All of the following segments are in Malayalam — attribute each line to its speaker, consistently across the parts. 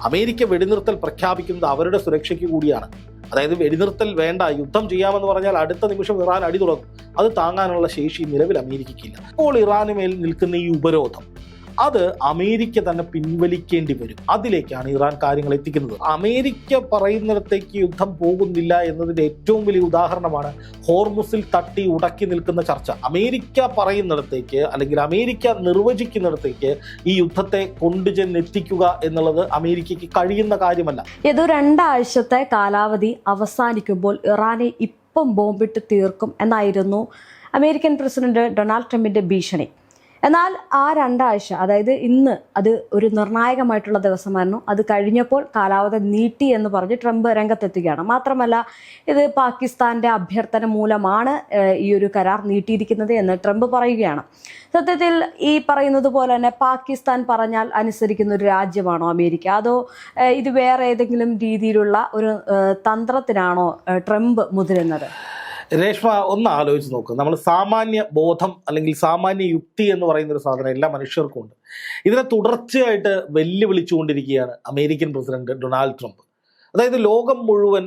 Speaker 1: അമേരിക്ക വെടിനിർത്തൽ പ്രഖ്യാപിക്കുന്നത് അവരുടെ സുരക്ഷയ്ക്ക് കൂടിയാണ്. അതായത് വെടിനിർത്തൽ വേണ്ട, യുദ്ധം ചെയ്യാമെന്ന് പറഞ്ഞാൽ അടുത്ത നിമിഷം ഇറാൻ അടി തുടങ്ങും. അത് താങ്ങാനുള്ള ശേഷി നിലവിൽ അമേരിക്കയ്ക്കില്ല. ഇപ്പോൾ ഇറാന് മേൽ നിൽക്കുന്ന ഈ ഉപരോധം അത് അമേരിക്ക തന്നെ പിൻവലിക്കേണ്ടി വരും. അതിലേക്കാണ് ഇറാൻ കാര്യങ്ങൾ എത്തിക്കുന്നത്. അമേരിക്ക പറയുന്നിടത്തേക്ക് യുദ്ധം പോകുന്നില്ല എന്നതിന്റെ ഏറ്റവും വലിയ ഉദാഹരണമാണ് ഹോർമുസിൽ തട്ടി ഉടക്കി നിൽക്കുന്ന ചർച്ച. അമേരിക്ക പറയുന്നിടത്തേക്ക് അല്ലെങ്കിൽ അമേരിക്ക നിർവചിക്കുന്നിടത്തേക്ക് ഈ യുദ്ധത്തെ കൊണ്ടുചെന്നെത്തിക്കുക എന്നുള്ളത് അമേരിക്കയ്ക്ക് കഴിയുന്ന കാര്യമല്ല.
Speaker 2: ഏതോ 2 ആഴ്ചത്തെ കാലാവധി അവസാനിക്കുമ്പോൾ ഇറാനെ ഇപ്പം ബോംബിട്ട് തീർക്കും എന്നായിരുന്നു അമേരിക്കൻ പ്രസിഡന്റ് ഡൊണാൾഡ് ട്രംപിന്റെ ഭീഷണി. എന്നാൽ ആ 2 ആഴ്ച, അതായത് ഇന്ന്, അത് ഒരു നിർണായകമായിട്ടുള്ള ദിവസമായിരുന്നു. അത് കഴിഞ്ഞപ്പോൾ കാലാവധി നീട്ടി എന്ന് പറഞ്ഞ് ട്രംപ് രംഗത്തെത്തുകയാണ്. മാത്രമല്ല, ഇത് പാകിസ്ഥാന്റെ അഭ്യർത്ഥന മൂലമാണ് ഈ ഒരു കരാർ നീട്ടിയിരിക്കുന്നത് എന്ന് ട്രംപ് പറയുകയാണ്. സത്യത്തിൽ ഈ പറയുന്നത് പോലെ തന്നെ പാകിസ്ഥാൻ പറഞ്ഞാൽ അനുസരിക്കുന്ന ഒരു രാജ്യമാണോ അമേരിക്ക, അതോ ഇത് വേറെ ഏതെങ്കിലും രീതിയിലുള്ള ഒരു തന്ത്രത്തിനാണോ ട്രംപ് മുതിരുന്നത്?
Speaker 1: രേഷ്മ, ഒന്ന് ആലോചിച്ച് നോക്കുക. നമ്മൾ സാമാന്യ ബോധം അല്ലെങ്കിൽ സാമാന്യ യുക്തി എന്ന് പറയുന്ന ഒരു സാധനം എല്ലാ മനുഷ്യർക്കും ഉണ്ട്. ഇതിനെ തുടർച്ചയായിട്ട് വെല്ലുവിളിച്ചുകൊണ്ടിരിക്കുകയാണ് അമേരിക്കൻ പ്രസിഡന്റ് ഡൊണാൾഡ് ട്രംപ്. അതായത് ലോകം മുഴുവൻ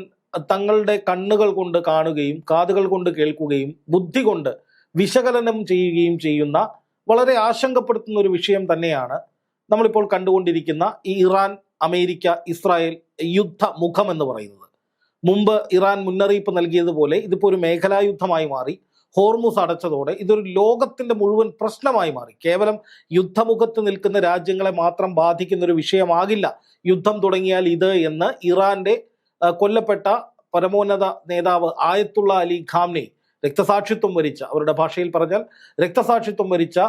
Speaker 1: തങ്ങളുടെ കണ്ണുകൾ കൊണ്ട് കാണുകയും കാതുകൾ കൊണ്ട് കേൾക്കുകയും ബുദ്ധി കൊണ്ട് വിശകലനം ചെയ്യുകയും ചെയ്യുന്ന വളരെ ആശങ്കപ്പെടുത്തുന്ന ഒരു വിഷയം തന്നെയാണ് നമ്മളിപ്പോൾ കണ്ടുകൊണ്ടിരിക്കുന്ന ഈ ഇറാൻ അമേരിക്ക ഇസ്രായേൽ യുദ്ധമുഖം എന്ന് പറയുന്നത്. മുമ്പ് ഇറാൻ മുന്നറിയിപ്പ് നൽകിയതുപോലെ ഇതിപ്പോൾ ഒരു മേഖലാ യുദ്ധമായി മാറി. ഹോർമുസ് അടച്ചതോടെ ഇതൊരു ലോകത്തിന്റെ മുഴുവൻ പ്രശ്നമായി മാറി. കേവലം യുദ്ധമുഖത്ത് നിൽക്കുന്ന രാജ്യങ്ങളെ മാത്രം ബാധിക്കുന്ന ഒരു വിഷയമാകില്ല യുദ്ധം തുടങ്ങിയാൽ ഇത് എന്ന് ഇറാന്റെ കൊല്ലപ്പെട്ട പരമോന്നത നേതാവ് ആയത്തുള്ള അലി ഖാംനെയി, രക്തസാക്ഷിത്വം വരിച്ച, അവരുടെ ഭാഷയിൽ പറഞ്ഞാൽ രക്തസാക്ഷിത്വം വരിച്ച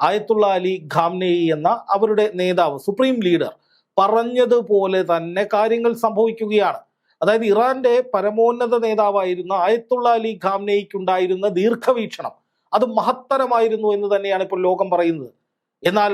Speaker 1: ആയത്തുള്ള അലി ഖാംനെയി എന്ന അവരുടെ നേതാവ്, സുപ്രീം ലീഡർ പറഞ്ഞതുപോലെ തന്നെ കാര്യങ്ങൾ സംഭവിക്കുകയാണ്. അതായത് ഇറാന്റെ പരമോന്നത നേതാവായിരുന്ന ആയത്തുള്ള അലി ഖാംനെയ്ക്കുണ്ടായിരുന്ന ദീർഘവീക്ഷണം അത് മഹത്തരമായിരുന്നു എന്ന് തന്നെയാണ് ഇപ്പോൾ ലോകം പറയുന്നത്. എന്നാൽ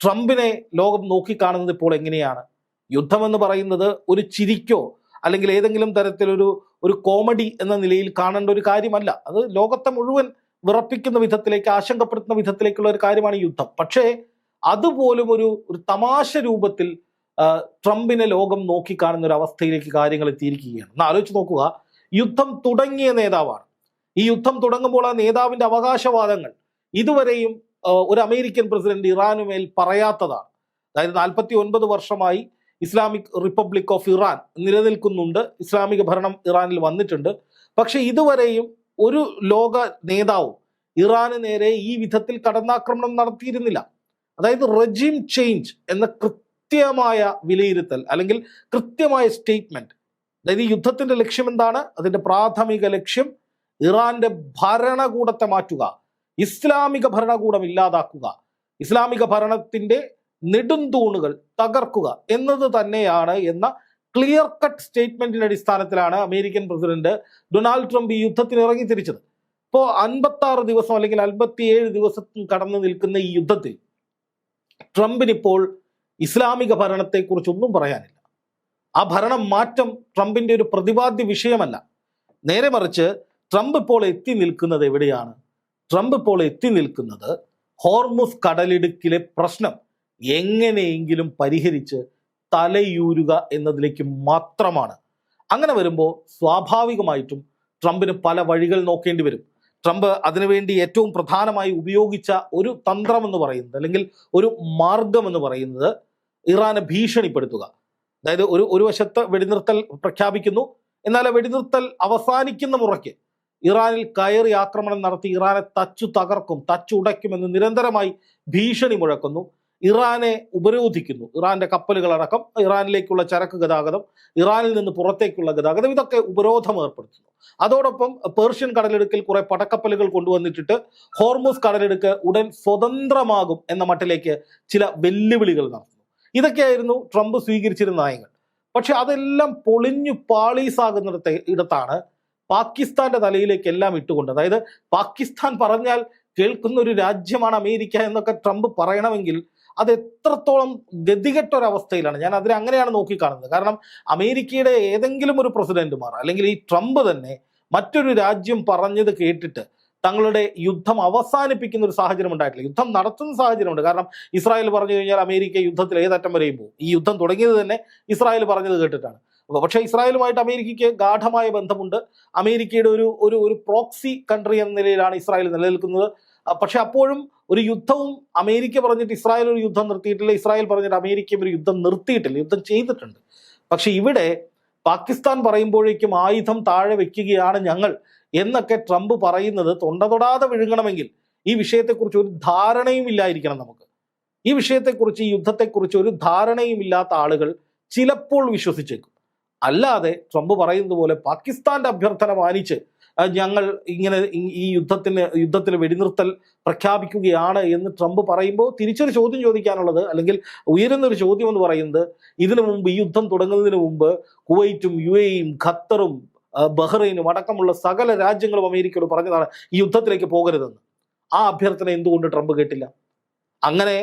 Speaker 1: ട്രംപിനെ ലോകം നോക്കിക്കാണുന്നത് ഇപ്പോൾ എങ്ങനെയാണ്? യുദ്ധമെന്ന് പറയുന്നത് ഒരു ചിരിക്കോ അല്ലെങ്കിൽ ഏതെങ്കിലും തരത്തിലൊരു കോമഡി എന്ന നിലയിൽ കാണേണ്ട ഒരു കാര്യമല്ല. അത് ലോകത്തെ മുഴുവൻ വിറപ്പിക്കുന്ന വിധത്തിലേക്ക്, ആശങ്കപ്പെടുത്തുന്ന വിധത്തിലേക്കുള്ള ഒരു കാര്യമാണ് യുദ്ധം. പക്ഷേ അതുപോലും ഒരു തമാശ രൂപത്തിൽ ട്രംപിനെ ലോകം നോക്കിക്കാണുന്ന ഒരു അവസ്ഥയിലേക്ക് കാര്യങ്ങൾ എത്തിയിരിക്കുകയാണ്. ഒന്ന് ആലോചിച്ച് നോക്കുക. യുദ്ധം തുടങ്ങിയ നേതാവാണ്. ഈ യുദ്ധം തുടങ്ങുമ്പോൾ ആ നേതാവിന്റെ അവകാശവാദങ്ങൾ ഇതുവരെയും ഒരു അമേരിക്കൻ പ്രസിഡന്റ് ഇറാനുമേൽ പറയാത്തതാണ്. അതായത് 49 വർഷമായി ഇസ്ലാമിക് റിപ്പബ്ലിക് ഓഫ് ഇറാൻ നിലനിൽക്കുന്നുണ്ട്, ഇസ്ലാമിക ഭരണം ഇറാനിൽ വന്നിട്ടുണ്ട്. പക്ഷെ ഇതുവരെയും ഒരു ലോക നേതാവും ഇറാന് നേരെ ഈ വിധത്തിൽ കടന്നാക്രമണം നടത്തിയിരുന്നില്ല. അതായത് റെജിം ചേഞ്ച് എന്ന കൃത്യമായ വിലയിരുത്തൽ അല്ലെങ്കിൽ കൃത്യമായ സ്റ്റേറ്റ്മെന്റ്. അതായത് ഈ യുദ്ധത്തിന്റെ ലക്ഷ്യം എന്താണ്? അതിന്റെ പ്രാഥമിക ലക്ഷ്യം ഇറാന്റെ ഭരണകൂടത്തെ മാറ്റുക, ഇസ്ലാമിക ഭരണകൂടം ഇല്ലാതാക്കുക, ഇസ്ലാമിക ഭരണത്തിന്റെ നെടുന്തൂണുകൾ തകർക്കുക എന്നത് തന്നെയാണ് എന്ന ക്ലിയർ കട്ട് സ്റ്റേറ്റ്മെന്റിന്റെ അടിസ്ഥാനത്തിലാണ് അമേരിക്കൻ പ്രസിഡന്റ് ഡൊണാൾഡ് ട്രംപ് ഈ യുദ്ധത്തിന് ഇറങ്ങി തിരിച്ചത്. ഇപ്പോൾ 56 ദിവസം അല്ലെങ്കിൽ 57 ദിവസം കടന്നു നിൽക്കുന്ന ഈ യുദ്ധത്തിൽ ട്രംപിനിപ്പോൾ ഇസ്ലാമിക ഭരണത്തെക്കുറിച്ചൊന്നും പറയാനില്ല. ആ ഭരണം മാറ്റം ട്രംപിന്റെ ഒരു പ്രതിപാദ്യ വിഷയമല്ല. നേരെ മറിച്ച് ട്രംപ് ഇപ്പോൾ എത്തി നിൽക്കുന്നത് എവിടെയാണ്? ട്രംപ് ഇപ്പോൾ എത്തി നിൽക്കുന്നത് ഹോർമുസ് കടലിടുക്കിലെ പ്രശ്നം എങ്ങനെയെങ്കിലും പരിഹരിച്ച് തലയൂരുക എന്നതിലേക്ക് മാത്രമാണ്. അങ്ങനെ വരുമ്പോൾ സ്വാഭാവികമായിട്ടും ട്രംപിന് പല വഴികൾ നോക്കേണ്ടി വരും. ട്രംപ് അതിനുവേണ്ടി ഏറ്റവും പ്രധാനമായി ഉപയോഗിച്ച ഒരു തന്ത്രം എന്ന് പറയുന്നത് അല്ലെങ്കിൽ ഒരു മാർഗം എന്ന് പറയുന്നത് ഇറാനെ ഭീഷണിപ്പെടുത്തുക. അതായത് ഒരു വശത്ത് വെടിനിർത്തൽ പ്രഖ്യാപിക്കുന്നു, എന്നാൽ വെടിനിർത്തൽ അവസാനിക്കുന്ന മുറയ്ക്ക് ഇറാനിൽ കയറി ആക്രമണം നടത്തി ഇറാനെ തച്ചുടയ്ക്കുമെന്ന് നിരന്തരമായി ഭീഷണി മുഴക്കുന്നു. ഇറാനെ ഉപരോധിക്കുന്നു. ഇറാന്റെ കപ്പലുകളടക്കം ഇറാനിലേക്കുള്ള ചരക്ക് ഗതാഗതം, ഇറാനിൽ നിന്ന് പുറത്തേക്കുള്ള ഗതാഗതം, ഇതൊക്കെ ഉപരോധം ഏർപ്പെടുത്തുന്നു. അതോടൊപ്പം പേർഷ്യൻ കടലിടുക്കിൽ കുറെ പടക്കപ്പലുകൾ കൊണ്ടുവന്നിട്ടിട്ട് ഹോർമുസ് കടലിടുക്ക് ഉടൻ സ്വതന്ത്രമാകും എന്ന മട്ടിലേക്ക് ചില വെല്ലുവിളികൾ നടത്തുന്നു. ഇതൊക്കെയായിരുന്നു ട്രംപ് സ്വീകരിച്ചിരുന്ന നയങ്ങൾ. പക്ഷെ അതെല്ലാം പൊളിഞ്ഞു ഇടത്താണ് പാകിസ്ഥാന്റെ തലയിലേക്ക് എല്ലാം ഇട്ടുകൊണ്ട്, അതായത് പാകിസ്ഥാൻ പറഞ്ഞാൽ കേൾക്കുന്ന ഒരു രാജ്യമാണ് അമേരിക്ക എന്നൊക്കെ ട്രംപ് പറയണമെങ്കിൽ അത് എത്രത്തോളം ഗതികെട്ട ഒരവസ്ഥയിലാണ്. ഞാൻ അതിനെ അങ്ങനെയാണ് നോക്കിക്കാണുന്നത്. കാരണം അമേരിക്കയുടെ ഏതെങ്കിലും ഒരു പ്രസിഡന്റുമാർ അല്ലെങ്കിൽ ഈ ട്രംപ് തന്നെ മറ്റൊരു രാജ്യം പറഞ്ഞത് കേട്ടിട്ട് തങ്ങളുടെ യുദ്ധം അവസാനിപ്പിക്കുന്ന ഒരു സാഹചര്യം ഉണ്ടായിട്ടില്ല. യുദ്ധം നടത്തുന്ന സാഹചര്യമുണ്ട്. കാരണം ഇസ്രായേൽ പറഞ്ഞു കഴിഞ്ഞാൽ അമേരിക്ക യുദ്ധത്തിൽ ഏതറ്റം വരെയും പോകും. ഈ യുദ്ധം തുടങ്ങിയത് തന്നെ ഇസ്രായേൽ പറഞ്ഞത് കേട്ടിട്ടാണ്. പക്ഷേ ഇസ്രായേലുമായിട്ട് അമേരിക്കയ്ക്ക് ഗാഠമായ ബന്ധമുണ്ട്. അമേരിക്കയുടെ ഒരു പ്രോക്സി കൺട്രി എന്ന നിലയിലാണ് ഇസ്രായേൽ നിലനിൽക്കുന്നത്. പക്ഷെ അപ്പോഴും ഒരു യുദ്ധവും അമേരിക്ക പറഞ്ഞിട്ട് ഇസ്രായേൽ ഒരു യുദ്ധം നിർത്തിയിട്ടില്ല, ഇസ്രായേൽ പറഞ്ഞിട്ട് അമേരിക്കയും ഒരു യുദ്ധം നിർത്തിയിട്ടില്ല, യുദ്ധം ചെയ്തിട്ടുണ്ട്. പക്ഷെ ഇവിടെ പാകിസ്ഥാൻ പറയുമ്പോഴേക്കും ആയുധം താഴെ വെക്കുകയാണ് ഞങ്ങൾ എന്നൊക്കെ ട്രംപ് പറയുന്നത് തൊണ്ടതൊടാതെ വിഴുങ്ങണമെങ്കിൽ ഈ വിഷയത്തെക്കുറിച്ച് ഒരു ധാരണയും ഇല്ലായിരിക്കണം നമുക്ക്. ഈ വിഷയത്തെക്കുറിച്ച്, ഈ യുദ്ധത്തെക്കുറിച്ച് ഒരു ധാരണയും ഇല്ലാത്ത ആളുകൾ ചിലപ്പോൾ വിശ്വസിച്ചേക്കും. അല്ലാതെ ട്രംപ് പറയുന്നത് പോലെ പാകിസ്ഥാന്റെ അഭ്യർത്ഥന മാനിച്ച് ഞങ്ങൾ ഇങ്ങനെ ഈ യുദ്ധത്തിൽ വെടിനിർത്തൽ പ്രഖ്യാപിക്കുകയാണ് എന്ന് ട്രംപ് പറയുമ്പോൾ തിരിച്ചൊരു ചോദ്യം ചോദിക്കാനുള്ളത്, അല്ലെങ്കിൽ ഉയരുന്നൊരു ചോദ്യം എന്ന് പറയുന്നത്, ഇതിനു മുമ്പ് ഈ യുദ്ധം തുടങ്ങുന്നതിന് മുമ്പ് കുവൈറ്റും UAEയും ഖത്തറും ബഹ്റൈനും അടക്കമുള്ള സകല രാജ്യങ്ങളും അമേരിക്കയോട് പറഞ്ഞതാണ് ഈ യുദ്ധത്തിലേക്ക് പോകരുതെന്ന്. ആ അഭ്യർത്ഥന എന്തുകൊണ്ട് ട്രംപ് കേട്ടില്ല? അങ്ങനെ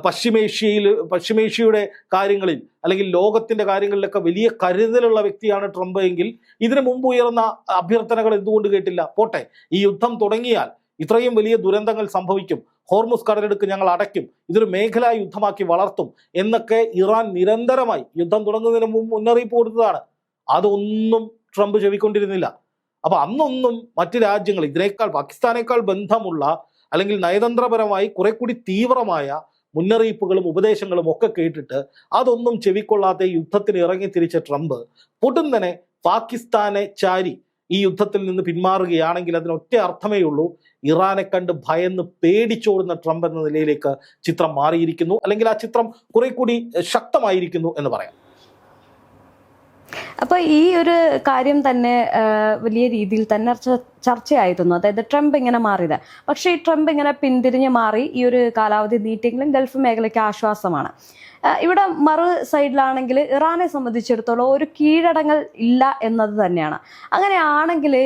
Speaker 1: പശ്ചിമേഷ്യയുടെ കാര്യങ്ങളിൽ അല്ലെങ്കിൽ ലോകത്തിന്റെ കാര്യങ്ങളിലൊക്കെ വലിയ കരുതലുള്ള വ്യക്തിയാണ് ട്രംപ് എങ്കിൽ ഇതിനു മുമ്പ് ഉയർന്ന അഭ്യർത്ഥനകൾ എന്തുകൊണ്ട് കേട്ടില്ല? പോട്ടെ, ഈ യുദ്ധം തുടങ്ങിയാൽ ഇത്രയും വലിയ ദുരന്തങ്ങൾ സംഭവിക്കും, ഹോർമുസ് കടലെടുക്ക് ഞങ്ങൾ അടയ്ക്കും, ഇതൊരു മേഖലാ യുദ്ധമാക്കി വളർത്തും എന്നൊക്കെ ഇറാൻ നിരന്തരമായി യുദ്ധം തുടങ്ങുന്നതിന് മുമ്പ് മുന്നറിയിപ്പ് കൊടുത്തതാണ്. അതൊന്നും ട്രംപ് ചെവിക്കൊണ്ടിരുന്നില്ല. അപ്പൊ അന്നൊന്നും മറ്റ് രാജ്യങ്ങൾ ഇതിനേക്കാൾ, പാകിസ്ഥാനേക്കാൾ ബന്ധമുള്ള അല്ലെങ്കിൽ നയതന്ത്രപരമായി കുറെ കൂടി തീവ്രമായ മുന്നറിയിപ്പുകളും ഉപദേശങ്ങളും ഒക്കെ കേട്ടിട്ട് അതൊന്നും ചെവിക്കൊള്ളാതെ യുദ്ധത്തിന് ഇറങ്ങി തിരിച്ച ട്രംപ് പൊടുന്നനെ പാകിസ്ഥാനെ ചാരി ഈ യുദ്ധത്തിൽ നിന്ന് പിന്മാറുകയാണെങ്കിൽ അതിനൊറ്റ അർത്ഥമേ ഉള്ളൂ, ഇറാനെ കണ്ട് ഭയന്ന് പേടിച്ചോടുന്ന ട്രംപ് എന്ന നിലയിലേക്ക് ചിത്രം മാറിയിരിക്കുന്നു, അല്ലെങ്കിൽ ആ ചിത്രം കുറെ കൂടി ശക്തമായിരിക്കുന്നു എന്ന് പറയാം.
Speaker 2: അപ്പൊ ഈ ഒരു കാര്യം തന്നെ വലിയ രീതിയിൽ തന്നെ ചർച്ചയായിരുന്നു. അതായത് ട്രംപ് ഇങ്ങനെ മാറിയത്. പക്ഷേ ഈ ട്രംപ് ഇങ്ങനെ പിന്തിരിഞ്ഞ് മാറി ഈ ഒരു കാലാവധി നീട്ടിയെങ്കിലും ഗൾഫ് മേഖലയ്ക്ക് ആശ്വാസമാണ്. ഇവിടെ മറു സൈഡിലാണെങ്കിൽ ഇറാനെ സംബന്ധിച്ചിടത്തോളം ഒരു കീഴടങ്ങൽ ഇല്ല എന്നത് തന്നെയാണ്. അങ്ങനെയാണെങ്കിൽ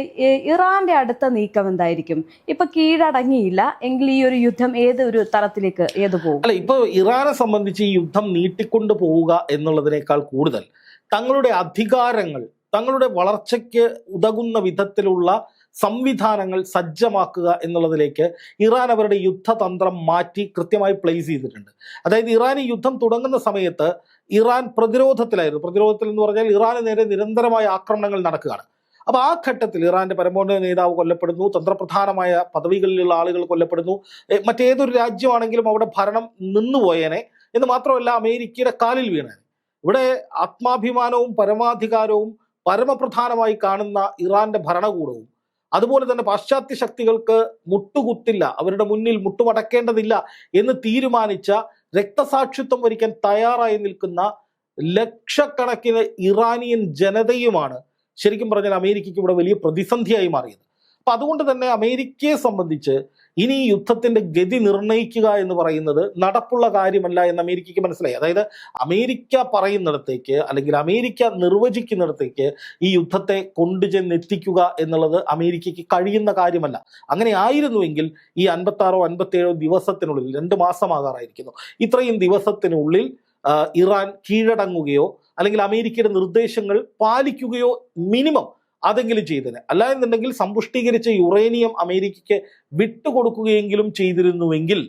Speaker 2: ഇറാന്റെ അടുത്ത നീക്കം എന്തായിരിക്കും? ഇപ്പൊ കീഴടങ്ങിയില്ല എങ്കിൽ ഈ ഒരു യുദ്ധം ഏതൊരു തലത്തിലേക്ക് പോകും?
Speaker 1: അല്ല, ഇപ്പൊ ഇറാനെ സംബന്ധിച്ച് ഈ യുദ്ധം നീട്ടിക്കൊണ്ടു പോവുക എന്നുള്ളതിനേക്കാൾ കൂടുതൽ തങ്ങളുടെ അധികാരങ്ങൾ, തങ്ങളുടെ വളർച്ചയ്ക്ക് ഉതകുന്ന വിധത്തിലുള്ള സംവിധാനങ്ങൾ സജ്ജമാക്കുക എന്നുള്ളതിലേക്ക് ഇറാൻ അവരുടെ യുദ്ധതന്ത്രം മാറ്റി കൃത്യമായി പ്ലേസ് ചെയ്തിട്ടുണ്ട്. അതായത് ഇറാൻ ഈ യുദ്ധം തുടങ്ങുന്ന സമയത്ത് ഇറാൻ പ്രതിരോധത്തിലായിരുന്നു. പ്രതിരോധത്തിൽ എന്ന് പറഞ്ഞാൽ ഇറാന് നേരെ നിരന്തരമായ ആക്രമണങ്ങൾ നടക്കുകയാണ്. അപ്പോൾ ആ ഘട്ടത്തിൽ ഇറാന്റെ പരമോന്നത നേതാവ് കൊല്ലപ്പെടുന്നു, തന്ത്രപ്രധാനമായ പദവികളിലുള്ള ആളുകൾ കൊല്ലപ്പെടുന്നു. മറ്റേതൊരു രാജ്യമാണെങ്കിലും അവിടെ ഭരണം നിന്നുപോയേനെ എന്ന് മാത്രമല്ല, അമേരിക്കയുടെ കാലിൽ വീണേനെ. ഇവിടെ ആത്മാഭിമാനവും പരമാധികാരവും പരമപ്രധാനമായി കാണുന്ന ഇറാന്റെ ഭരണകൂടവും അതുപോലെ തന്നെ പാശ്ചാത്യ ശക്തികൾക്ക് മുട്ടുകുത്തില്ല, അവരുടെ മുന്നിൽ മുട്ടുമടക്കേണ്ടതില്ല എന്ന് തീരുമാനിച്ച, രക്തസാക്ഷിത്വം വരിക്കാൻ തയ്യാറായി നിൽക്കുന്ന ലക്ഷക്കണക്കിന് ഇറാനിയൻ ജനതയുമാണ് ശരിക്കും പറഞ്ഞാൽ അമേരിക്കയ്ക്ക് ഇവിടെ വലിയ പ്രതിസന്ധിയായി മാറിയത്. അപ്പൊ അതുകൊണ്ട് തന്നെ അമേരിക്കയെ സംബന്ധിച്ച് ഇനി ഈ യുദ്ധത്തിന്റെ ഗതി നിർണ്ണയിക്കുക എന്ന് പറയുന്നത് നടപ്പുള്ള കാര്യമല്ല എന്ന് അമേരിക്കയ്ക്ക് മനസ്സിലായി. അതായത് അമേരിക്ക പറയുന്നിടത്തേക്ക് അല്ലെങ്കിൽ അമേരിക്ക നിർവചിക്കുന്നിടത്തേക്ക് ഈ യുദ്ധത്തെ കൊണ്ടുചെന്നെത്തിക്കുക എന്നുള്ളത് അമേരിക്കയ്ക്ക് കഴിയുന്ന കാര്യമല്ല. അങ്ങനെ ആയിരുന്നുവെങ്കിൽ ഈ 56 or 57 ദിവസത്തിനുള്ളിൽ, 2 മാസമാകാറായിരിക്കുന്നു, ഇത്രയും ദിവസത്തിനുള്ളിൽ ഇറാൻ കീഴടങ്ങുകയോ അല്ലെങ്കിൽ അമേരിക്കയുടെ നിർദ്ദേശങ്ങൾ പാലിക്കുകയോ മിനിമം അതെങ്കിലും ചെയ്തേനെ. അല്ല എന്നുണ്ടെങ്കിൽ സമ്പുഷ്ടീകരിച്ച യുറേനിയം അമേരിക്കയ്ക്ക് വിട്ടുകൊടുക്കുകയെങ്കിലും ചെയ്തിരുന്നുവെങ്കിൽ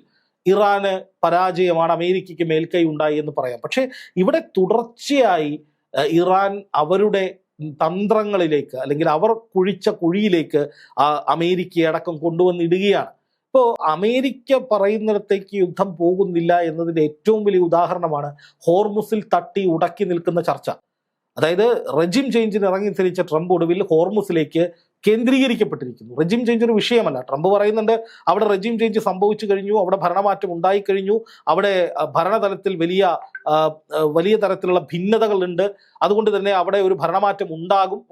Speaker 1: ഇറാന് പരാജയമാണ്, അമേരിക്കയ്ക്ക് മേൽക്കൈ ഉണ്ടായി എന്ന് പറയാം. പക്ഷേ ഇവിടെ തുടർച്ചയായി ഇറാൻ അവരുടെ തന്ത്രങ്ങളിലേക്ക് അല്ലെങ്കിൽ അവർ കുഴിച്ച കുഴിയിലേക്ക് അമേരിക്കയെ അടക്കം കൊണ്ടുവന്നിടുകയാണ്. ഇപ്പോൾ അമേരിക്ക പറയുന്നിടത്തേക്ക് യുദ്ധം പോകുന്നില്ല എന്നതിൻ്റെ ഏറ്റവും വലിയ ഉദാഹരണമാണ് ഹോർമുസിൽ തട്ടി ഉടക്കി നിൽക്കുന്ന ചർച്ച. അതായത് റെജിം ചേഞ്ചിന് ഇറങ്ങി തിരിച്ച ട്രംപ് ഒടുവിൽ ഹോർമുസിലേക്ക് കേന്ദ്രീകരിക്കപ്പെട്ടിരിക്കുന്നു. റെജിം ചേഞ്ച് ഒരു വിഷയമല്ല. ട്രംപ് പറയുന്നുണ്ട് അവിടെ റെജിം ചേഞ്ച് സംഭവിച്ചു കഴിഞ്ഞു, അവിടെ ഭരണമാറ്റം ഉണ്ടായിക്കഴിഞ്ഞു, അവിടെ ഭരണതലത്തിൽ വലിയ തരത്തിലുള്ള ഭിന്നതകളുണ്ട്, അതുകൊണ്ട് തന്നെ അവിടെ ഒരു ഭരണമാറ്റം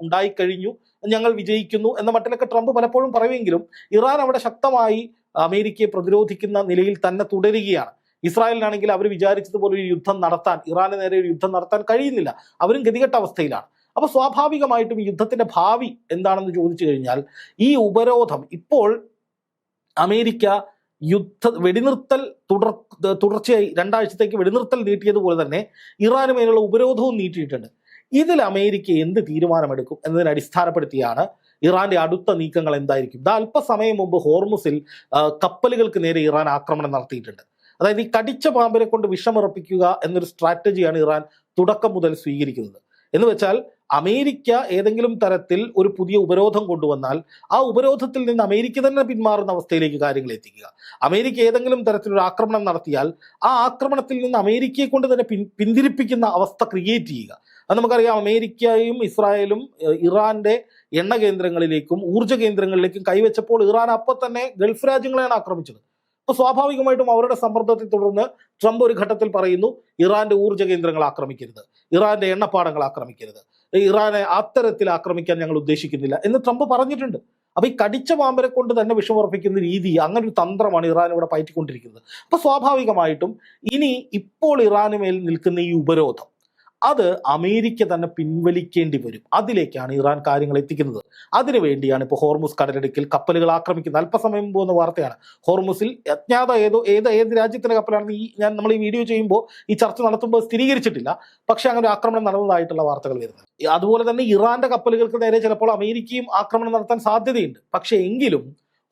Speaker 1: ഉണ്ടായിക്കഴിഞ്ഞു, ഞങ്ങൾ വിജയിക്കുന്നു എന്ന മട്ടിലൊക്കെ ട്രംപ് പലപ്പോഴും പറയുമെങ്കിലും ഇറാൻ അവിടെ ശക്തമായി അമേരിക്കയെ പ്രതിരോധിക്കുന്ന നിലയിൽ തന്നെ തുടരുകയാണ്. ഇസ്രായേലിനാണെങ്കിൽ അവർ വിചാരിച്ചതുപോലെ ഒരു യുദ്ധം നടത്താൻ, ഇറാന് നേരെ ഒരു യുദ്ധം നടത്താൻ കഴിയുന്നില്ല, അവരും ഗതികെട്ട അവസ്ഥയിലാണ്. അപ്പോൾ സ്വാഭാവികമായിട്ടും ഈ യുദ്ധത്തിന്റെ ഭാവി എന്താണെന്ന് ചോദിച്ചു കഴിഞ്ഞാൽ ഈ ഉപരോധം ഇപ്പോൾ അമേരിക്ക വെടിനിർത്തൽ തുടർച്ചയായി 2 ആഴ്ചത്തേക്ക് വെടിനിർത്തൽ നീട്ടിയതുപോലെ തന്നെ ഇറാന് മേലുള്ള ഉപരോധവും നീട്ടിയിട്ടുണ്ട്. ഇതിൽ അമേരിക്ക എന്ത് തീരുമാനമെടുക്കും എന്നതിനെ അടിസ്ഥാനപ്പെടുത്തിയാണ് ഇറാന്റെ അടുത്ത നീക്കങ്ങൾ എന്തായിരിക്കും? ഇത് അല്പസമയം മുമ്പ് ഹോർമുസിൽ കപ്പലുകൾക്ക് നേരെ ഇറാൻ ആക്രമണം നടത്തിയിട്ടുണ്ട്. അതായത് ഈ കടിച്ച പാമ്പിനെ കൊണ്ട് വിഷമുറപ്പിക്കുക എന്നൊരു സ്ട്രാറ്റജിയാണ് ഇറാൻ തുടക്കം മുതൽ സ്വീകരിക്കുന്നത്. എന്ന് വെച്ചാൽ അമേരിക്ക ഏതെങ്കിലും തരത്തിൽ ഒരു പുതിയ ഉപരോധം കൊണ്ടുവന്നാൽ ആ ഉപരോധത്തിൽ നിന്ന് അമേരിക്ക തന്നെ പിന്മാറുന്ന അവസ്ഥയിലേക്ക് കാര്യങ്ങൾ എത്തിക്കുക. അമേരിക്ക ഏതെങ്കിലും തരത്തിലൊരു ആക്രമണം നടത്തിയാൽ ആ ആക്രമണത്തിൽ നിന്ന് അമേരിക്കയെ കൊണ്ട് തന്നെ പിന്തിരിപ്പിക്കുന്ന അവസ്ഥ ക്രിയേറ്റ് ചെയ്യുക. അത് നമുക്കറിയാം. അമേരിക്കയും ഇസ്രായേലും ഇറാന്റെ എണ്ണ കേന്ദ്രങ്ങളിലേക്കും ഊർജ്ജ കേന്ദ്രങ്ങളിലേക്കും കൈവച്ചപ്പോൾ ഇറാൻ അപ്പോൾ തന്നെ ഗൾഫ് രാജ്യങ്ങളെയാണ് ആക്രമിച്ചത്. അപ്പോൾ സ്വാഭാവികമായിട്ടും അവരുടെ സമ്മർദ്ദത്തെ തുടർന്ന് ട്രംപ് ഒരു ഘട്ടത്തിൽ പറയുന്നു, ഇറാന്റെ ഊർജ്ജ കേന്ദ്രങ്ങൾ ആക്രമിക്കരുത്, ഇറാന്റെ എണ്ണപ്പാടങ്ങൾ ആക്രമിക്കരുത്, ഇറാനെ അത്തരത്തിൽ ആക്രമിക്കാൻ ഞങ്ങൾ ഉദ്ദേശിക്കുന്നില്ല എന്ന് ട്രംപ് പറഞ്ഞിട്ടുണ്ട്. അപ്പൊ ഈ കടിച്ച പാമ്പരെ കൊണ്ട് തന്നെ വിഷമുറപ്പിക്കുന്ന രീതി, അങ്ങനെ ഒരു തന്ത്രമാണ് ഇറാൻ ഇവിടെ പയറ്റിക്കൊണ്ടിരിക്കുന്നത്. അപ്പൊ സ്വാഭാവികമായിട്ടും ഇപ്പോൾ ഇറാന് മേൽ നിൽക്കുന്ന ഈ ഉപരോധം അത് അമേരിക്ക തന്നെ പിൻവലിക്കേണ്ടി വരും. അതിലേക്കാണ് ഇറാൻ കാര്യങ്ങൾ എത്തിക്കുന്നത്. അതിനുവേണ്ടിയാണ് ഇപ്പോൾ ഹോർമുസ് കടലിടുക്കിൽ കപ്പലുകൾ ആക്രമിക്കുന്നത്. അല്പസമയം പോകുന്ന വാർത്തയാണ്. ഹോർമുസിൽ അജ്ഞാത ഏത് രാജ്യത്തിന്റെ കപ്പലാണെന്ന് നമ്മൾ ഈ വീഡിയോ ചെയ്യുമ്പോൾ, ഈ ചർച്ച നടത്തുമ്പോൾ സ്ഥിരീകരിച്ചിട്ടില്ല. പക്ഷെ അങ്ങനെ ഒരു ആക്രമണം നടന്നതായിട്ടുള്ള വാർത്തകൾ വരുന്നത്. അതുപോലെ തന്നെ ഇറാന്റെ കപ്പലുകൾക്ക് നേരെ ചിലപ്പോൾ അമേരിക്കയും ആക്രമണം നടത്താൻ സാധ്യതയുണ്ട്. പക്ഷെ എങ്കിലും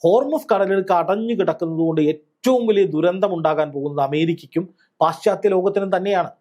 Speaker 1: ഹോർമുസ് കടലിടുക്ക് അടഞ്ഞു കിടക്കുന്നത് കൊണ്ട് ഏറ്റവും വലിയ ദുരന്തം ഉണ്ടാകാൻ പോകുന്നത് അമേരിക്കയ്ക്കും പാശ്ചാത്യ ലോകത്തിനും തന്നെയാണ്.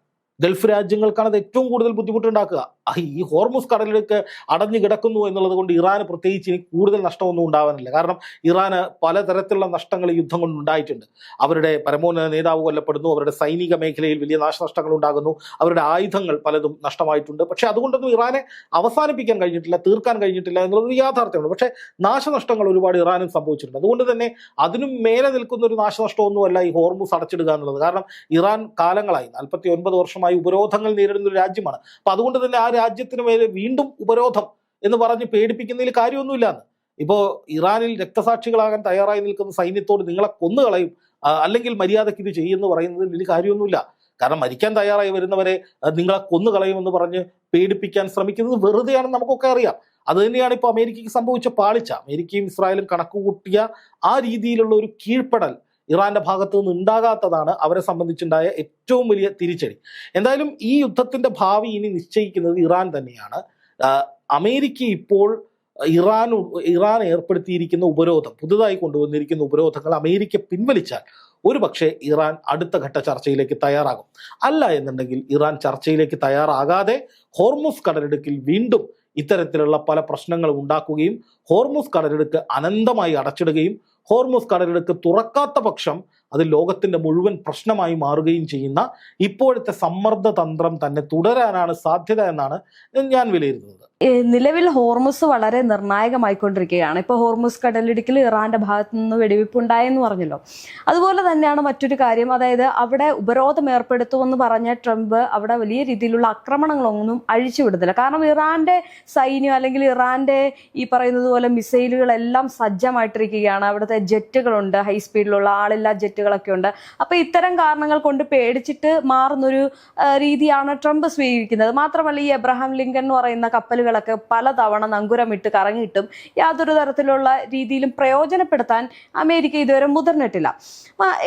Speaker 1: ഗൾഫ് രാജ്യങ്ങൾക്കാണ് അത് ഏറ്റവും കൂടുതൽ ബുദ്ധിമുട്ടുണ്ടാക്കുക. ഈ ഹോർമുസ് കടലിലേക്ക് അടഞ്ഞു കിടക്കുന്നു എന്നുള്ളത് കൊണ്ട് ഇറാന് പ്രത്യേകിച്ച് ഇനി കൂടുതൽ നഷ്ടമൊന്നും ഉണ്ടാവാനില്ല. കാരണം ഇറാന് പലതരത്തിലുള്ള നഷ്ടങ്ങൾ യുദ്ധം കൊണ്ട് ഉണ്ടായിട്ടുണ്ട്. അവരുടെ പരമോന്നത നേതാവ് കൊല്ലപ്പെടുന്നു, അവരുടെ സൈനിക മേഖലയിൽ വലിയ നാശനഷ്ടങ്ങൾ ഉണ്ടാകുന്നു, അവരുടെ ആയുധങ്ങൾ പലതും നഷ്ടമായിട്ടുണ്ട്. പക്ഷെ അതുകൊണ്ടൊന്നും ഇറാനെ അവസാനിപ്പിക്കാൻ കഴിഞ്ഞിട്ടില്ല, തീർക്കാൻ കഴിഞ്ഞിട്ടില്ല എന്നുള്ളത് യാഥാർത്ഥ്യമാണ്. പക്ഷേ നാശനഷ്ടങ്ങൾ ഒരുപാട് ഇറാനും സംഭവിച്ചിട്ടുണ്ട്. അതുകൊണ്ട് തന്നെ അതിനും മേലെ നിൽക്കുന്ന ഒരു നാശനഷ്ടമൊന്നുമല്ല ഈ ഹോർമുസ് അടച്ചിടുക എന്നുള്ളത്. കാരണം ഇറാൻ കാലങ്ങളായി 49 വർഷമായി ഉപരോധങ്ങൾ നേരിടുന്ന ഒരു രാജ്യമാണ്. അപ്പൊ അതുകൊണ്ട് തന്നെ ആ രാജ്യത്തിന് മേലെ വീണ്ടും ഉപരോധം എന്ന് പറഞ്ഞ് പേടിപ്പിക്കുന്നതിൽ കാര്യമൊന്നുമില്ലാന്ന്. ഇപ്പോൾ ഇറാനിൽ രക്തസാക്ഷികളാകാൻ തയ്യാറായി നിൽക്കുന്ന സൈന്യത്തോട് നിങ്ങളെ കൊന്നുകളയും, അല്ലെങ്കിൽ മര്യാദയ്ക്ക് ഇത് ചെയ്യുമെന്ന് പറയുന്നതിൽ വലിയ കാര്യമൊന്നുമില്ല. കാരണം മരിക്കാൻ തയ്യാറായി വരുന്നവരെ നിങ്ങളെ കൊന്നുകളയുമെന്ന് പറഞ്ഞ് പേടിപ്പിക്കാൻ ശ്രമിക്കുന്നത് വെറുതെയാണെന്ന് നമുക്കൊക്കെ അറിയാം. അത് തന്നെയാണ് ഇപ്പോൾ അമേരിക്കയ്ക്ക് സംഭവിച്ച പാളിച്ച. അമേരിക്കയും ഇസ്രായേലും കണക്കുകൂട്ടിയ ആ രീതിയിലുള്ള ഒരു കീഴ്പ്പെടൽ ഇറാന്റെ ഭാഗത്തു നിന്ന് ഉണ്ടാകാത്തതാണ് അവരെ സംബന്ധിച്ചുണ്ടായ ഏറ്റവും വലിയ തിരിച്ചടി. എന്തായാലും ഈ യുദ്ധത്തിന്റെ ഭാവി ഇനി നിശ്ചയിക്കുന്നത് ഇറാൻ തന്നെയാണ്. അമേരിക്ക ഇപ്പോൾ ഇറാൻ ഏർപ്പെടുത്തിയിരിക്കുന്ന ഉപരോധം, പുതുതായി കൊണ്ടുവന്നിരിക്കുന്ന ഉപരോധങ്ങൾ അമേരിക്ക പിൻവലിച്ചാൽ ഒരുപക്ഷെ ഇറാൻ അടുത്ത ഘട്ട ചർച്ചയിലേക്ക് തയ്യാറാകും. അല്ല എന്നുണ്ടെങ്കിൽ ഇറാൻ ചർച്ചയിലേക്ക് തയ്യാറാകാതെ ഹോർമുസ് കടലിടുക്കിൽ വീണ്ടും ഇത്തരത്തിലുള്ള പല പ്രശ്നങ്ങളും ഉണ്ടാക്കുകയും ഹോർമുസ് കടലിടുക്ക് അനന്തമായി അടച്ചിടുകയും ഹോർമുസ് കടലിടുക്ക് തുറക്കാത്ത പക്ഷം അത് ലോകത്തിന്റെ മുഴുവൻ പ്രശ്നമായി മാറുകയും ചെയ്യുന്ന ഇപ്പോഴത്തെ സമ്മർദ്ദ തന്ത്രം തന്നെ തുടരാനാണ് സാധ്യത എന്നാണ് ഞാൻ വിലയിരുത്തുന്നത്.
Speaker 2: നിലവിൽ ഹോർമുസ് വളരെ നിർണായകമായിക്കൊണ്ടിരിക്കുകയാണ്. ഇപ്പോൾ ഹോർമുസ് കടലിടുക്കിൽ ഇറാന്റെ ഭാഗത്തു നിന്ന് വെടിവെപ്പ് ഉണ്ടായെന്ന് പറഞ്ഞല്ലോ. അതുപോലെ തന്നെയാണ് മറ്റൊരു കാര്യം, അതായത് അവിടെ ഉപരോധം ഏർപ്പെടുത്തുമെന്ന് പറഞ്ഞ ട്രംപ് അവിടെ വലിയ രീതിയിലുള്ള ആക്രമണങ്ങളൊന്നും അഴിച്ചുവിടുന്നില്ല. കാരണം ഇറാന്റെ സൈന്യം അല്ലെങ്കിൽ ഇറാന്റെ ഈ പറയുന്നത് പോലെ മിസൈലുകളെല്ലാം സജ്ജമായിട്ടിരിക്കുകയാണ്. അവിടുത്തെ ജെറ്റുകളുണ്ട്, ഹൈ സ്പീഡിലുള്ള ആളില്ലാ ജെറ്റുകളൊക്കെ ഉണ്ട്. അപ്പോൾ ഇത്തരം കാരണങ്ങൾ കൊണ്ട് പേടിച്ചിട്ട് മാറുന്നൊരു രീതിയാണ് ട്രംപ് സ്വീകരിക്കുന്നത്. മാത്രമല്ല ഈ എബ്രഹാം ലിങ്കൺ എന്ന് പറയുന്ന കപ്പലുകളൊക്കെ പലതവണ നങ്കുരമിട്ട് കറങ്ങിയിട്ടും യാതൊരു തരത്തിലുള്ള രീതിയിലും പ്രയോജനപ്പെടുത്താൻ അമേരിക്ക ഇതുവരെ മുതിർന്നിട്ടില്ല.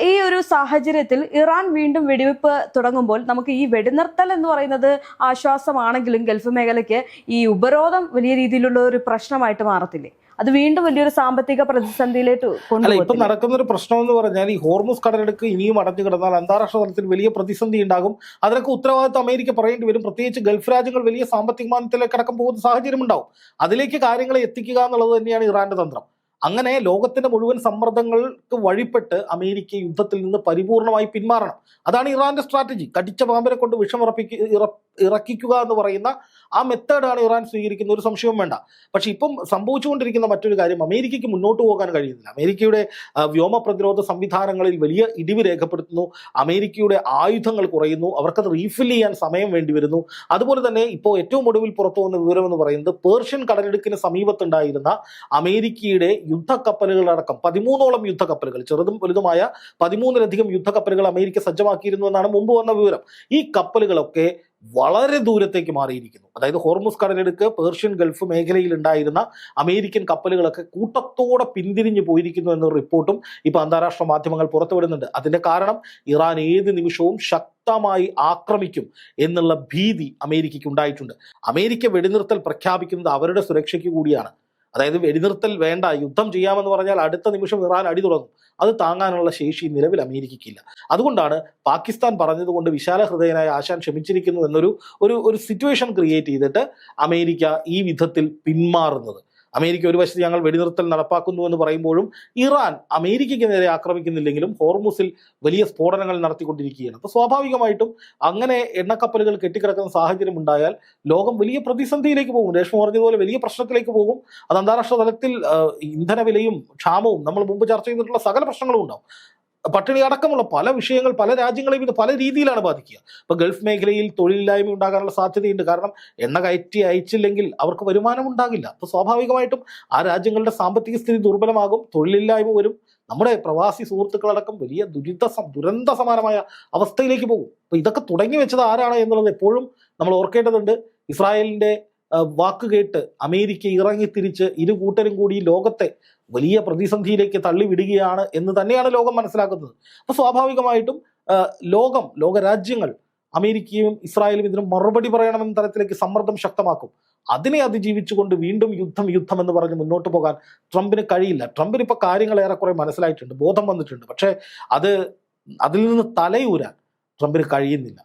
Speaker 2: ഈ ഒരു സാഹചര്യത്തിൽ ഇറാൻ വീണ്ടും വെടിവെപ്പ് തുടങ്ങുമ്പോൾ നമുക്ക് ഈ വെടിനിർത്തൽ എന്ന് പറയുന്നത് ആശ്വാസമാണെങ്കിലും ഗൾഫ് മേഖലയ്ക്ക് ഈ ഉപരോധം വലിയ രീതിയിലുള്ള ഒരു പ്രശ്നമായിട്ട് മാറത്തില്ലേ? അത് വീണ്ടും വലിയൊരു സാമ്പത്തിക പ്രതിസന്ധിയിലേക്ക് കൊണ്ടുപോകും.
Speaker 1: ഇപ്പൊ നടക്കുന്ന ഒരു പ്രശ്നം എന്ന് പറഞ്ഞാൽ ഈ ഹോർമുസ് കടലിടുക്ക് ഇനിയും അടഞ്ഞു കിടന്നാൽ അന്താരാഷ്ട്ര തലത്തിൽ വലിയ പ്രതിസന്ധി ഉണ്ടാകും. അതിനൊക്കെ ഉത്തരവാദിത്വം അമേരിക്ക പറയേണ്ടി വരും. പ്രത്യേകിച്ച് ഗൾഫ് രാജ്യങ്ങൾ വലിയ സാമ്പത്തിക മാന്ദ്യത്തിലേക്ക് അടക്കം പോകുന്ന സാഹചര്യം ഉണ്ടാവും. അതിലേക്ക് കാര്യങ്ങളെ എത്തിക്കുക എന്നുള്ളത് തന്നെയാണ് ഇറാന്റെ തന്ത്രം. അങ്ങനെ ലോകത്തിന്റെ മുഴുവൻ സമ്മർദ്ദങ്ങൾക്ക് വഴിപ്പെട്ട് അമേരിക്ക യുദ്ധത്തിൽ നിന്ന് പരിപൂർണമായി പിന്മാറണം. അതാണ് ഇറാന്റെ സ്ട്രാറ്റജി. കടിച്ച പാമ്പിനെ കൊണ്ട് ഇറക്കിക്കുക എന്ന് പറയുന്ന ആ മെത്തേഡാണ് ഇറാൻ സ്വീകരിക്കുന്ന, ഒരു സംശയവും വേണ്ട. പക്ഷെ ഇപ്പം സംഭവിച്ചുകൊണ്ടിരിക്കുന്ന മറ്റൊരു കാര്യം, അമേരിക്കയ്ക്ക് മുന്നോട്ട് പോകാൻ കഴിയുന്നില്ല. അമേരിക്കയുടെ വ്യോമ പ്രതിരോധ സംവിധാനങ്ങളിൽ വലിയ ഇടിവ് രേഖപ്പെടുത്തുന്നു. അമേരിക്കയുടെ ആയുധങ്ങൾ കുറയുന്നു. അവർക്കത് റീഫിൽ ചെയ്യാൻ സമയം വേണ്ടി വരുന്നു. അതുപോലെ തന്നെ ഇപ്പോൾ ഏറ്റവും ഒടുവിൽ പുറത്തു വന്ന വിവരം എന്ന് പറയുന്നത് പേർഷ്യൻ കടലിടുക്കിന് സമീപത്തുണ്ടായിരുന്ന അമേരിക്കയുടെ യുദ്ധക്കപ്പലുകളടക്കം 13ഓളം യുദ്ധക്കപ്പലുകൾ, ചെറുതും വലുതുമായ 13ലധികം യുദ്ധക്കപ്പലുകൾ അമേരിക്ക സജ്ജമാക്കിയിരുന്നു എന്നാണ് മുമ്പ് വന്ന വിവരം. ഈ കപ്പലുകളൊക്കെ വളരെ ദൂരത്തേക്ക് മാറിയിരിക്കുന്നു. അതായത് ഹോർമുസ് കടലിടുക്ക്, പേർഷ്യൻ ഗൾഫ് മേഖലയിൽ ഉണ്ടായിരുന്ന അമേരിക്കൻ കപ്പലുകളൊക്കെ കൂട്ടത്തോടെ പിന്തിരിഞ്ഞു പോയിരിക്കുന്നു എന്നൊരു റിപ്പോർട്ടും ഇപ്പൊ അന്താരാഷ്ട്ര മാധ്യമങ്ങൾ പുറത്തുവിടുന്നുണ്ട്. അതിന്റെ കാരണം ഇറാൻ ഏത് നിമിഷവും ശക്തമായി ആക്രമിക്കും എന്നുള്ള ഭീതി അമേരിക്കയ്ക്ക് ഉണ്ടായിട്ടുണ്ട്. അമേരിക്ക വെടിനിർത്തൽ പ്രഖ്യാപിക്കുന്നത് അവരുടെ സുരക്ഷയ്ക്ക് കൂടിയാണ്. അതായത് വെടിനിർത്തൽ വേണ്ട, യുദ്ധം ചെയ്യാമെന്ന് പറഞ്ഞാൽ അടുത്ത നിമിഷം ഇറാൻ അടി തുടങ്ങും. അത് താങ്ങാനുള്ള ശേഷി നിലവിൽ അമേരിക്കയ്ക്കില്ല. അതുകൊണ്ടാണ് പാകിസ്ഥാൻ പറഞ്ഞതുകൊണ്ട് വിശാല ഹൃദയനായ ആശാൻ ക്ഷമിച്ചിരിക്കുന്നു എന്നൊരു ഒരു ഒരു സിറ്റുവേഷൻ ക്രിയേറ്റ് ചെയ്തിട്ട് അമേരിക്ക ഈ വിധത്തിൽ പിന്മാറുന്നത്. അമേരിക്ക ഒരു വശത്ത് ഞങ്ങൾ വെടിനിർത്തൽ നടപ്പാക്കുന്നു എന്ന് പറയുമ്പോഴും ഇറാൻ അമേരിക്കയ്ക്ക് നേരെ ആക്രമിക്കുന്നില്ലെങ്കിലും ഹോർമുസിൽ വലിയ സ്ഫോടനങ്ങൾ നടത്തിക്കൊണ്ടിരിക്കുകയാണ്. അപ്പോൾ സ്വാഭാവികമായിട്ടും അങ്ങനെ എണ്ണക്കപ്പലുകൾ കെട്ടിക്കിടക്കുന്ന സാഹചര്യം ഉണ്ടായാൽ ലോകം വലിയ പ്രതിസന്ധിയിലേക്ക് പോകും. രേഷ്മ പറഞ്ഞതുപോലെ വലിയ പ്രശ്നത്തിലേക്ക് പോകും. അത് അന്താരാഷ്ട്ര തലത്തിൽ ഇന്ധന വിലയും ക്ഷാമവും നമ്മൾ മുമ്പ് ചർച്ച ചെയ്തിട്ടുള്ള സകല പ്രശ്നങ്ങളും ഉണ്ടാവും. പട്ടിണി അടക്കമുള്ള പല വിഷയങ്ങൾ പല രാജ്യങ്ങളെയും ഇത് പല രീതിയിലാണ് ബാധിക്കുക. ഇപ്പൊ ഗൾഫ് മേഖലയിൽ തൊഴിലില്ലായ്മ ഉണ്ടാകാനുള്ള സാധ്യതയുണ്ട്. കാരണം എണ്ണ കയറ്റി അയച്ചില്ലെങ്കിൽ അവർക്ക് വരുമാനം ഉണ്ടാകില്ല. അപ്പൊ സ്വാഭാവികമായിട്ടും ആ രാജ്യങ്ങളുടെ സാമ്പത്തിക സ്ഥിതി ദുർബലമാകും, തൊഴിലില്ലായ്മ വരും. നമ്മുടെ പ്രവാസി സുഹൃത്തുക്കളടക്കം വലിയ ദുരന്ത സമാനമായ അവസ്ഥയിലേക്ക് പോകും. അപ്പൊ ഇതൊക്കെ തുടങ്ങി വെച്ചത് ആരാണ് എന്നുള്ളത് എപ്പോഴും നമ്മൾ ഓർക്കേണ്ടതുണ്ട്. ഇസ്രായേലിന്റെ വാക്ക് കേട്ട് അമേരിക്ക ഇറങ്ങി തിരിച്ച് ഇരു കൂട്ടരും കൂടി ലോകത്തെ വലിയ പ്രതിസന്ധിയിലേക്ക് തള്ളിവിടുകയാണ് എന്ന് തന്നെയാണ് ലോകം മനസ്സിലാക്കുന്നത്. അപ്പൊ സ്വാഭാവികമായിട്ടും ലോകരാജ്യങ്ങൾ അമേരിക്കയും ഇസ്രായേലും ഇതിന് മറുപടി പറയണമെന്ന തരത്തിലേക്ക് സമ്മർദ്ദം ശക്തമാക്കും. അതിനെ അതിജീവിച്ചുകൊണ്ട് വീണ്ടും യുദ്ധം എന്ന് പറഞ്ഞ് മുന്നോട്ട് പോകാൻ ട്രംപിന് കഴിയില്ല. ട്രംപിന് ഇപ്പൊ കാര്യങ്ങൾ ഏറെക്കുറെ മനസ്സിലായിട്ടുണ്ട്, ബോധം വന്നിട്ടുണ്ട്. പക്ഷേ അതിൽ നിന്ന് തലയൂരാൻ ട്രംപിന് കഴിയുന്നില്ല.